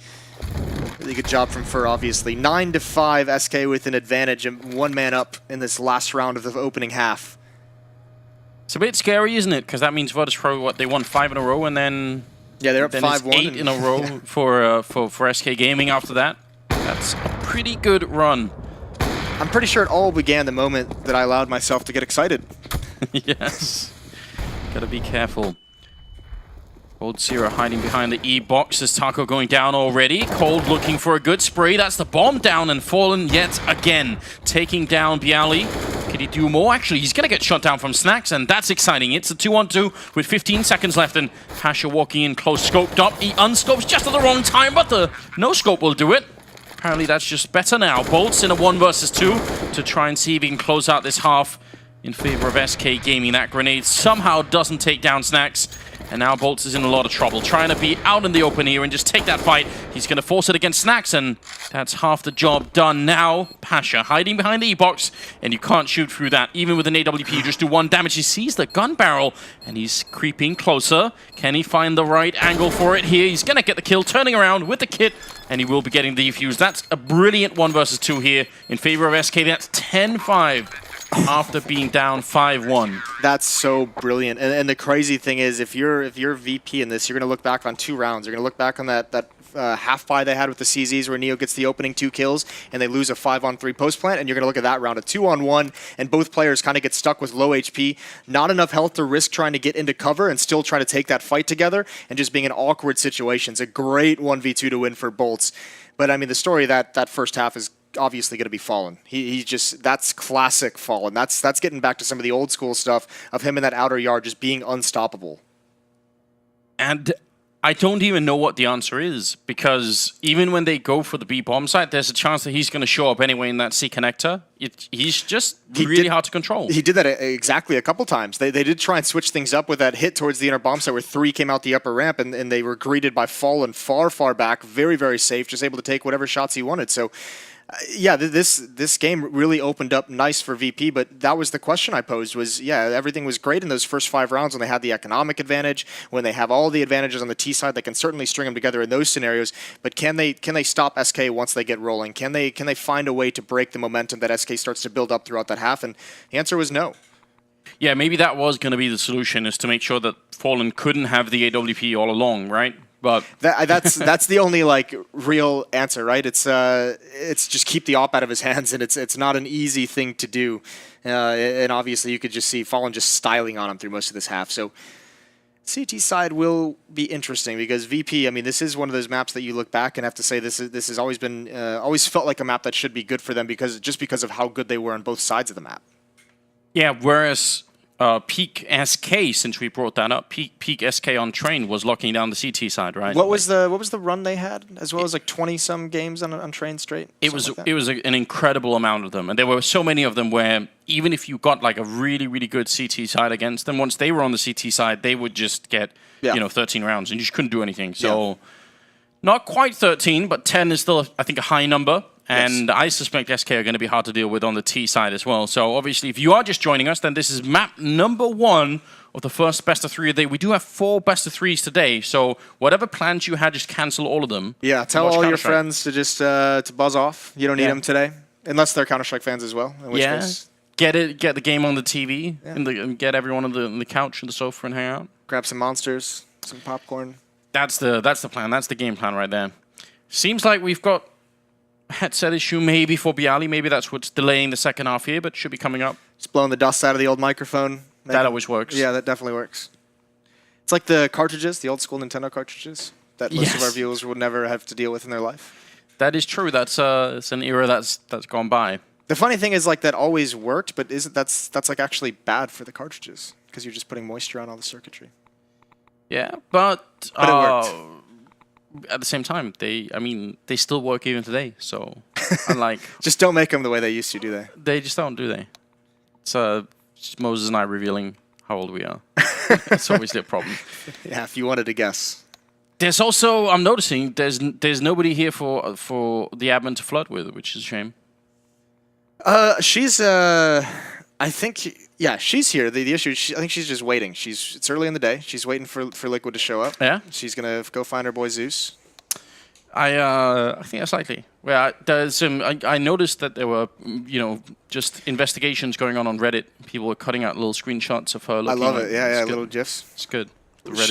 Speaker 1: good job from Fur, obviously. 9-5, SK with an advantage, and 1 man up in this last round of the opening half.
Speaker 2: It's a bit scary, isn't it? Because that means Virtus.pro, they won 5 in a row, and then...
Speaker 1: Yeah, they're up 5-1.
Speaker 2: 8 in a row for SK Gaming after that. That's a pretty good run.
Speaker 1: I'm pretty sure it all began the moment that I allowed myself to get excited.
Speaker 2: Yes. Gotta be careful. Cold Zero hiding behind the E box. Is Taco going down already? Cold looking for a good spray. That's the bomb down, and Fallen yet again. Taking down Bialy. Could he do more? Actually, he's gonna get shot down from Snacks, and that's exciting. It's a 2-on-2 with 15 seconds left, and Pasha walking in close, scoped up. He unscopes just at the wrong time, but the no-scope will do it. Apparently that's just better now. Bolts in a 1 versus 2 to try and see if he can close out this half in favor of SK Gaming. That grenade somehow doesn't take down Snacks. And now Bolts is in a lot of trouble, trying to be out in the open here and just take that fight. He's going to force it against Snacks, and that's half the job done now. Pasha hiding behind the E-box, and you can't shoot through that. Even with an AWP, you just do 1 damage. He sees the gun barrel, and he's creeping closer. Can he find the right angle for it here? He's going to get the kill, turning around with the kit, and he will be getting the defuse. That's a brilliant 1 versus 2 here in favor of SK. That's 10-5 after being down 5-1.
Speaker 1: That's so brilliant. And the crazy thing is, if you're VP in this, you're going to look back on 2 rounds. You're going to look back on that half buy they had with the CZs where Neo gets the opening 2 kills and they lose a 5-on-3 post plant, and you're going to look at that round, a 2-on-1, and both players kind of get stuck with low HP, not enough health to risk trying to get into cover and still try to take that fight together, and just being in awkward situations. A great 1v2 to win for Bolts. But I mean, the story that first half is obviously going to be Fallen. He just, that's classic Fallen. That's getting back to some of the old school stuff of him in that outer yard just being unstoppable.
Speaker 2: And I don't even know what the answer is, because even when they go for the B bomb site, there's a chance that he's going to show up anyway in that C connector. He's just really hard to control.
Speaker 1: He did that exactly a couple times. They did try and switch things up with that hit towards the inner bomb site where 3 came out the upper ramp, and they were greeted by Fallen far, far back, very, very safe, just able to take whatever shots he wanted. So yeah, this game really opened up nice for VP, but that was the question I posed was, yeah, everything was great in those first 5 rounds when they had the economic advantage, when they have all the advantages on the T side. They can certainly string them together in those scenarios, but can they stop SK once they get rolling? Can they find a way to break the momentum that SK starts to build up throughout that half? And the answer was no.
Speaker 2: Yeah, maybe that was going to be the solution, is to make sure that Fallen couldn't have the AWP all along, right? But
Speaker 1: that's the only like real answer, right? It's just keep the op out of his hands, and it's not an easy thing to do. And obviously, you could just see Fallen just styling on him through most of this half. So CT side will be interesting because VP. I mean, this is one of those maps that you look back and have to say this has always been always felt like a map that should be good for them because of how good they were on both sides of the map.
Speaker 2: Yeah, whereas Peak SK, since we brought that up, Peak SK on Train was locking down the CT side, right?
Speaker 1: What was the run they had, as well as like 20-some games on Train straight?
Speaker 2: It was an incredible amount of them, and there were so many of them where even if you got like a really, really good CT side against them, once they were on the CT side, they would just get 13 rounds, and you just couldn't do anything. So not quite 13, but 10 is still, I think, a high number. And I suspect SK are going to be hard to deal with on the T side as well. So obviously, if you are just joining us, then this is map number 1 of the first best of 3 of the day. We do have 4 best of 3s today, so whatever plans you had, just cancel all of them.
Speaker 1: Yeah, tell all your friends to just to buzz off. You don't need them today, unless they're Counter-Strike fans as well. In which case,
Speaker 2: get the game on the TV, and get everyone on the couch and the sofa and hang out.
Speaker 1: Grab some monsters, some popcorn.
Speaker 2: That's the plan. That's the game plan right there. Seems like we've got headset issue maybe for Bialy. Maybe that's what's delaying the second half here, but should be coming up.
Speaker 1: Just blowing the dust out of the old microphone. Maybe.
Speaker 2: That always works.
Speaker 1: Yeah, that definitely works. It's like the cartridges, the old school Nintendo cartridges that most of our viewers would never have to deal with in their life.
Speaker 2: That is true. That's it's an era that's gone by.
Speaker 1: The funny thing is, like, that always worked, but that's like actually bad for the cartridges because you're just putting moisture on all the circuitry.
Speaker 2: Yeah, but
Speaker 1: it worked.
Speaker 2: At the same time, they still work even today. So, unlike
Speaker 1: just don't make them the way they used to, do they?
Speaker 2: They just don't, do they? It's just Moses and I revealing how old we are. It's obviously a problem.
Speaker 1: Yeah, if you wanted to guess.
Speaker 2: There's also, I'm noticing, there's nobody here for the admin to flirt with, which is a shame.
Speaker 1: She's I think, yeah, she's here. The issue, I think she's just waiting. It's early in the day. She's waiting for Liquid to show up.
Speaker 2: Yeah?
Speaker 1: She's going to go find her boy Zeus.
Speaker 2: I think that's likely. Well, there's I noticed that there were, just investigations going on Reddit. People were cutting out little screenshots of her looking.
Speaker 1: I love it. Yeah, little GIFs.
Speaker 2: It's good.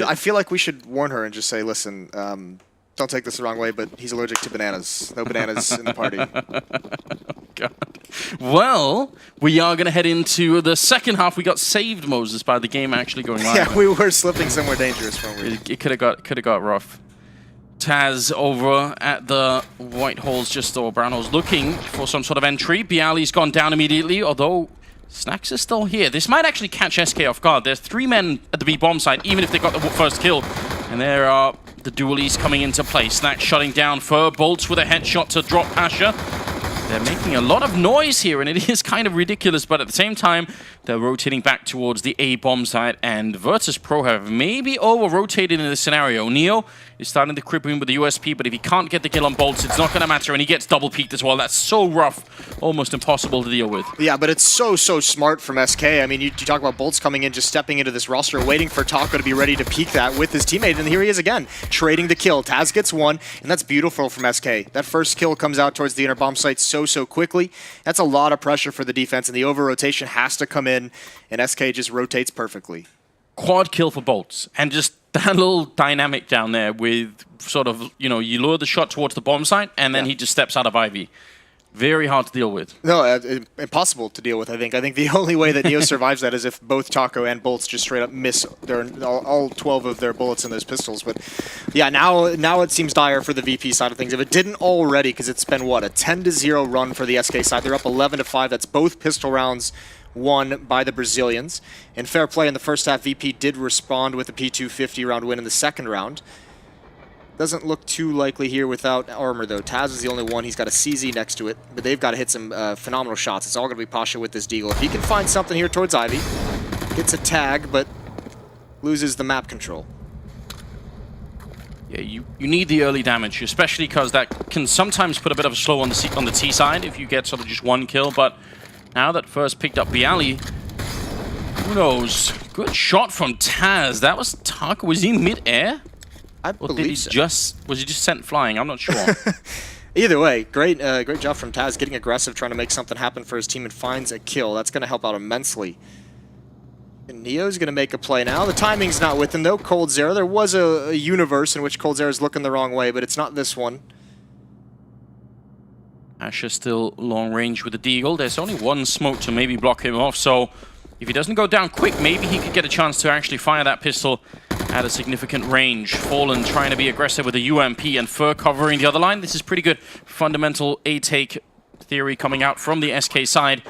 Speaker 1: I feel like we should warn her and just say, listen, don't take this the wrong way, but he's allergic to bananas. No bananas in the party.
Speaker 2: God. Well, we are going to head into the second half. We got saved, Moses, by the game actually going live.
Speaker 1: Yeah, we were slipping somewhere dangerous.
Speaker 2: It could have got rough. Taz over at the white holes, or brown holes, looking for some sort of entry. Bialy's gone down immediately, although Snacks is still here. This might actually catch SK off guard. There's 3 men at the B bomb site, even if they got the first kill. And there are the dualies coming into play. Snacks shutting down Bolts with a headshot to drop Pasha. They're making a lot of noise here, and it is kind of ridiculous, but at the same time, they're rotating back towards the A bomb site, and Virtus.pro have maybe over-rotated in this scenario. Neo is starting to cripple him with the USP, but if he can't get the kill on Bolts, it's not going to matter, and he gets double-peaked as well. That's so rough, almost impossible to deal with.
Speaker 1: Yeah, but it's so smart from SK. I mean, you talk about Bolts coming in, just stepping into this roster, waiting for Taco to be ready to peak that with his teammate, and here he is again, trading the kill. Taz gets one, and that's beautiful from SK. That first kill comes out towards the inner bomb site so quickly. That's a lot of pressure for the defense, and the over-rotation has to come in, and SK just rotates perfectly.
Speaker 2: Quad kill for Bolts, and just that little dynamic down there with sort of, you know, you lure the shot towards the bomb site, and then he just steps out of Ivy. Very hard to deal with.
Speaker 1: No, impossible to deal with, I think. I think the only way that Neo survives that is if both Taco and Bolts just straight up miss all 12 of their bullets in those pistols. But yeah, now it seems dire for the VP side of things. If it didn't already, because it's been, what, a 10-0 run for the SK side. They're up 11-5. That's both pistol rounds won by the Brazilians. And fair play in the first half, VP did respond with a P250 round win in the second round. Doesn't look too likely here without armor, though. Taz is the only one. He's got a CZ next to it, but they've got to hit some phenomenal shots. It's all going to be Pasha with this Deagle. If he can find something here towards Ivy, gets a tag, but loses the map control.
Speaker 2: Yeah, you need the early damage, especially because that can sometimes put a bit of a slow on the T side if you get sort of just one kill, but now that first picked up Bialy, who knows? Good shot from Taz. That was Taco. Was he mid-air?
Speaker 1: I believe so.
Speaker 2: Was he just sent flying? I'm not sure.
Speaker 1: Either way, great job from Taz, getting aggressive, trying to make something happen for his team, and finds a kill. That's going to help out immensely. And Neo's going to make a play now. The timing's not with him, though. coldzera. There was a universe in which coldzera is looking the wrong way, but it's not this one.
Speaker 2: Asher still long range with the Deagle. There's only one smoke to maybe block him off, so if he doesn't go down quick, maybe he could get a chance to actually fire that pistol at a significant range. Fallen trying to be aggressive with a UMP, and Fur covering the other line. This is pretty good fundamental A-take theory coming out from the SK side.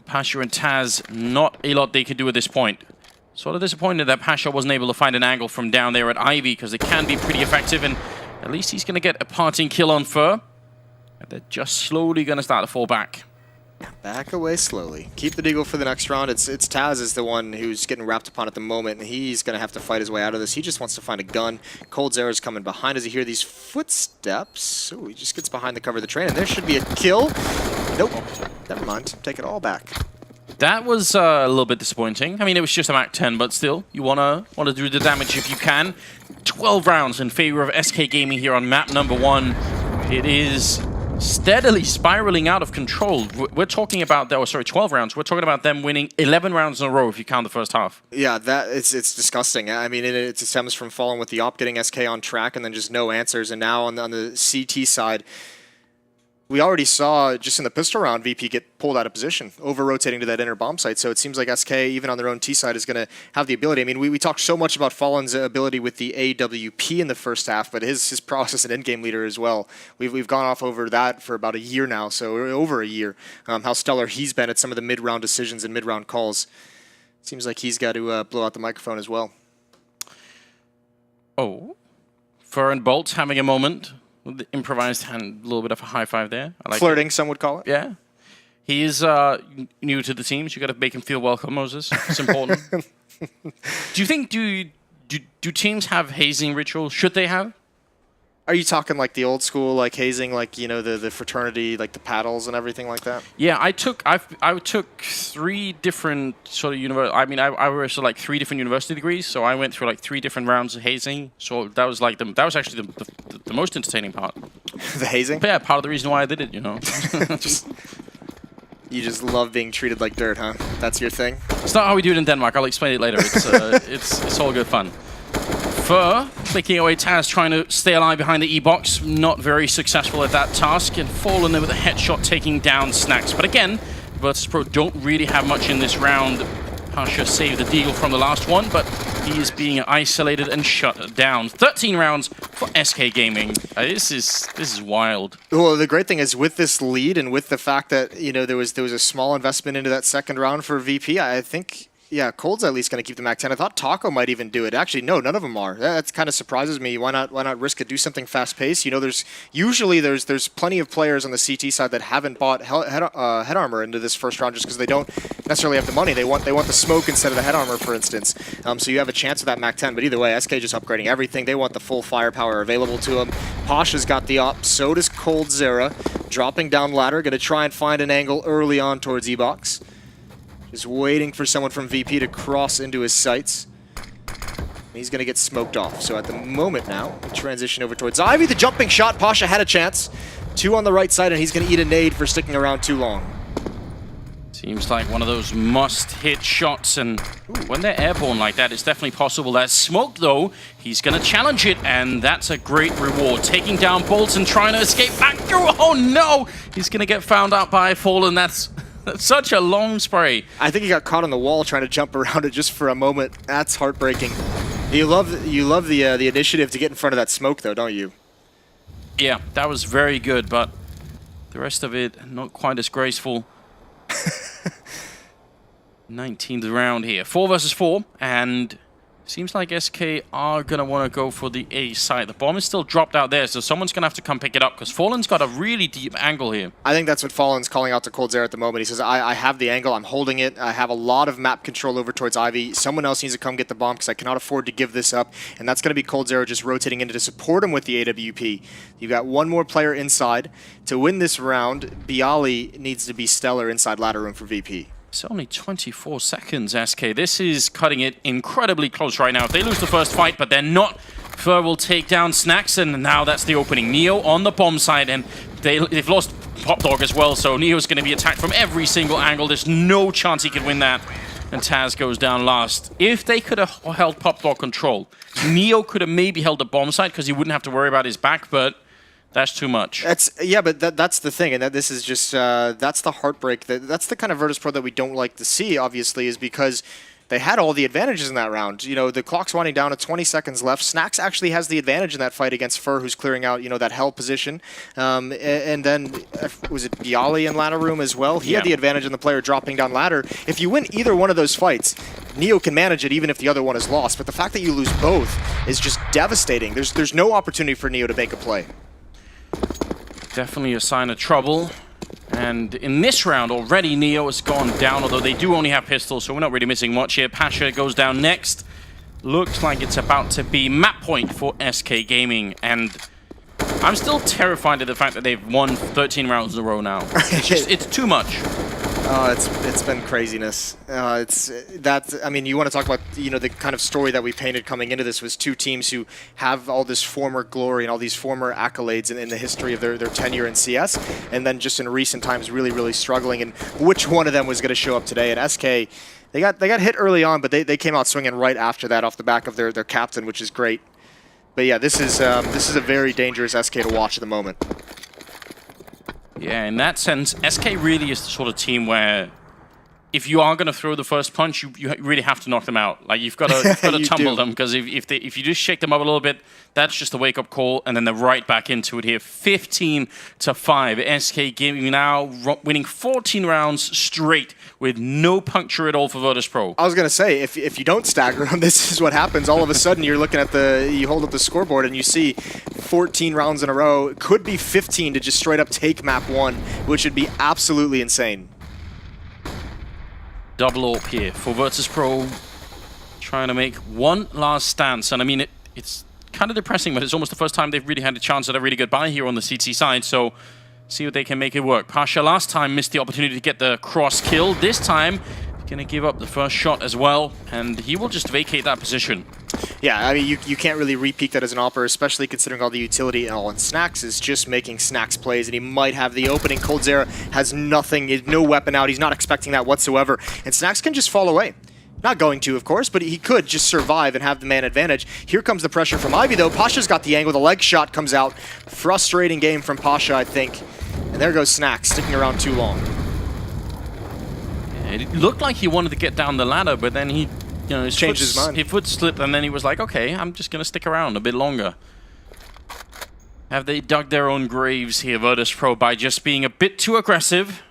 Speaker 2: Pasha and Taz, not a lot they could do at this point. Sort of disappointed that Pasha wasn't able to find an angle from down there at Ivy, because it can be pretty effective, and at least he's going to get a parting kill on Fur. And they're just slowly going to start to fall back.
Speaker 1: Back away slowly. Keep the Deagle for the next round. It's Taz is the one who's getting wrapped upon at the moment, and he's going to have to fight his way out of this. He just wants to find a gun. coldzera's coming behind as he hear these footsteps. Ooh, he just gets behind the cover of the train, and there should be a kill. Nope. Never mind. Take it all back.
Speaker 2: That was a little bit disappointing. I mean, it was just a Mach 10, but still, you wanna do the damage if you can. 12 rounds in favor of SK Gaming here on map number 1. It is steadily spiraling out of control. We're talking about, 12 rounds. We're talking about them winning 11 rounds in a row if you count the first half.
Speaker 1: Yeah, it's disgusting. I mean, it stems from falling with the op, getting SK on track, and then just no answers. And now on the CT side, we already saw, just in the pistol round, VP get pulled out of position, over-rotating to that inner bomb site. So it seems like SK, even on their own T side, is going to have the ability. I mean, we talked so much about Fallen's ability with the AWP in the first half, but his process and endgame leader as well. We've gone off over that for about a year now, so over a year, how stellar he's been at some of the mid-round decisions and mid-round calls. Seems like he's got to blow out the microphone as well.
Speaker 2: Oh. Fur and Bolt having a moment. The improvised hand, a little bit of a high five there. I like
Speaker 1: flirting,
Speaker 2: it.
Speaker 1: Some would call it.
Speaker 2: Yeah. He is new to the team, so you got to make him feel welcome, Moses. It's important. Do you think, do teams have hazing rituals? Should they have?
Speaker 1: Are you talking like the old school, like hazing, like, you know, the fraternity, like the paddles and everything like that?
Speaker 2: Yeah, I took 3 different sort of I was like 3 different university degrees, so I went through like 3 different rounds of hazing. So that was like that was actually the most entertaining part.
Speaker 1: The hazing?
Speaker 2: But yeah, part of the reason why I did it, you know.
Speaker 1: You just love being treated like dirt, huh? That's your thing?
Speaker 2: It's not how we do it in Denmark. I'll explain it later. It's all good fun. Fur, clicking away Taz, trying to stay alive behind the E-box. Not very successful at that task, and Fallen there with a headshot taking down Snacks. But again, Virtus.pro don't really have much in this round. Pasha saved the Deagle from the last one, but he is being isolated and shut down. 13 rounds for SK Gaming. This is wild.
Speaker 1: Well, the great thing is with this lead and with the fact that, you know, there was a small investment into that second round for VP, I think Yeah, Cold's at least going to keep the MAC-10. I thought Taco might even do it. Actually, no, none of them are. That kind of surprises me. Why not risk it? Do something fast-paced. You know, there's plenty of players on the CT side that haven't bought head armor into this first round just because they don't necessarily have the money. They want the smoke instead of the head armor, for instance. So you have a chance of that MAC-10. But either way, SK just upgrading everything. They want the full firepower available to them. Pasha's got the op. So does coldzera. Dropping down ladder. Going to try and find an angle early on towards E-Box. Just waiting for someone from VP to cross into his sights. He's going to get smoked off. So at the moment now, we transition over towards Ivy. The jumping shot, Pasha had a chance. 2 on the right side, and he's going to eat a nade for sticking around too long.
Speaker 2: Seems like one of those must-hit shots, and when they're airborne like that, it's definitely possible. That smoke, though, he's going to challenge it, and that's a great reward. Taking down Bolts and trying to escape back through. Oh, no! He's going to get found out by Fallen. That's such a long spray.
Speaker 1: I think he got caught on the wall trying to jump around it just for a moment. That's heartbreaking. You love the initiative to get in front of that smoke, though, don't you?
Speaker 2: Yeah, that was very good, but the rest of it, not quite as graceful. 19th round here. 4 versus 4, and seems like SK are going to want to go for the A side. The bomb is still dropped out there, so someone's going to have to come pick it up, because Fallen's got a really deep angle here.
Speaker 1: I think that's what Fallen's calling out to coldzera at the moment. He says, I have the angle, I'm holding it, I have a lot of map control over towards Ivy. Someone else needs to come get the bomb, because I cannot afford to give this up. And that's going to be coldzera just rotating in to support him with the AWP. You've got one more player inside. To win this round, Bialy needs to be stellar inside ladder room for VP.
Speaker 2: It's only 24 seconds, SK. This is cutting it incredibly close right now. If they lose the first fight, but they're not, Fur will take down Snacks, and now that's the opening. Neo on the bomb side, and they've lost Pop Dog as well, so Neo's going to be attacked from every single angle. There's no chance he could win that, and Taz goes down last. If they could have held Pop Dog control, Neo could have maybe held the bomb side because he wouldn't have to worry about his back, but that's too much.
Speaker 1: But that's the thing, and this is just that's the heartbreak. That's the kind of Virtus.pro that we don't like to see. Obviously, is because they had all the advantages in that round. You know, the clock's winding down at 20 seconds left. Snacks actually has the advantage in that fight against Fur, who's clearing out, you know, that hell position. And then was it Bialy in ladder room as well? He had the advantage in the player dropping down ladder. If you win either one of those fights, Neo can manage it even if the other one is lost. But the fact that you lose both is just devastating. There's no opportunity for Neo to make a play.
Speaker 2: Definitely a sign of trouble. And in this round, already Neo has gone down, although they do only have pistols, so we're not really missing much here. Pasha goes down next. Looks like it's about to be map point for SK Gaming, and I'm still terrified of the fact that they've won 13 rounds in a row now. It's too much.
Speaker 1: It's been craziness. I mean, you want to talk about, you know, the kind of story that we painted coming into this was 2 teams who have all this former glory and all these former accolades in the history of their tenure in CS, and then just in recent times really struggling, and which one of them was going to show up today. And SK, they got hit early on, but they came out swinging right after that off the back of their captain, which is great. But yeah, this is a very dangerous SK to watch at the moment.
Speaker 2: Yeah, in that sense, SK really is the sort of team where if you are going to throw the first punch, you really have to knock them out. Like, you've got to tumble them, because if you just shake them up a little bit, that's just a wake-up call, and then they're right back into it here. 15-5. SK Gaming now winning 14 rounds straight with no puncture at all for Virtus.pro.
Speaker 1: I was going to say, if you don't stagger them, this is what happens. All of a sudden, you're looking at you hold up the scoreboard, and you see 14 rounds in a row. It could be 15 to just straight up take map 1, which would be absolutely insane.
Speaker 2: Double AWP here for Virtus.pro, trying to make one last stance. And I mean, it's kind of depressing, but it's almost the first time they've really had a chance at a really good buy here on the CT side. So see what they can make it work. Pasha last time missed the opportunity to get the cross kill. This time, he's going to give up the first shot as well, and he will just vacate that position. Yeah,
Speaker 1: I mean, you can't really repeat that as an opera, especially considering all the utility and all. And Snacks is just making Snacks plays, and he might have the opening. coldzera has nothing, no weapon out. He's not expecting that whatsoever. And Snacks can just fall away. Not going to, of course, but he could just survive and have the man advantage. Here comes the pressure from Ivy, though. Pasha's got the angle. The leg shot comes out. Frustrating game from Pasha, I think. And there goes Snacks, sticking around too long.
Speaker 2: Yeah, it looked like he wanted to get down the ladder, but then he... You know,
Speaker 1: changed his mind.
Speaker 2: His foot slipped, and then he was like, okay, I'm just going to stick around a bit longer. Have they dug their own graves here, Virtus.pro, by just being a bit too aggressive?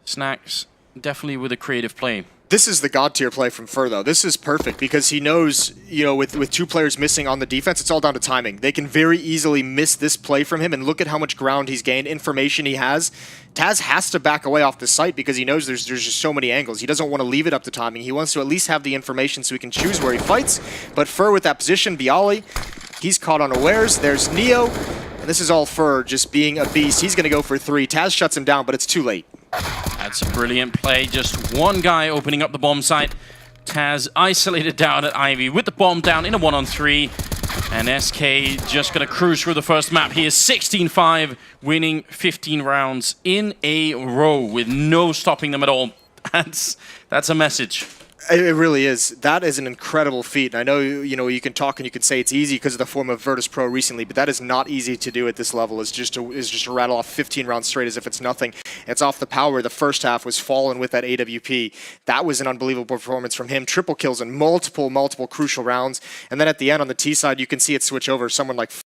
Speaker 2: Snacks, definitely with a creative play.
Speaker 1: This is the god tier play from Fur, though. This is perfect because he knows, you know, with 2 players missing on the defense, it's all down to timing. They can very easily miss this play from him, and look at how much ground he's gained, information he has. Taz has to back away off the site because he knows there's just so many angles. He doesn't want to leave it up to timing. He wants to at least have the information so he can choose where he fights. But Fur with that position, Bialy, he's caught unawares. There's Neo, and this is all Fur just being a beast. He's going to go for 3. Taz shuts him down, but it's too late.
Speaker 2: That's a brilliant play. Just one guy opening up the bomb site. Taz isolated down at Ivy with the bomb down in a 1-on-3. And SK just going to cruise through the first map. He is 16-5, winning 15 rounds in a row with no stopping them at all. That's a message.
Speaker 1: It really is. That is an incredible feat. And I know, you know, you can talk and you can say it's easy because of the form of Virtus.pro recently, but that is not easy to do at this level. Is just to rattle off 15 rounds straight as if it's nothing. It's off the power. The first half was fallen with that AWP. That was an unbelievable performance from him. Triple kills in multiple crucial rounds. And then at the end on the T side, you can see it switch over. Someone like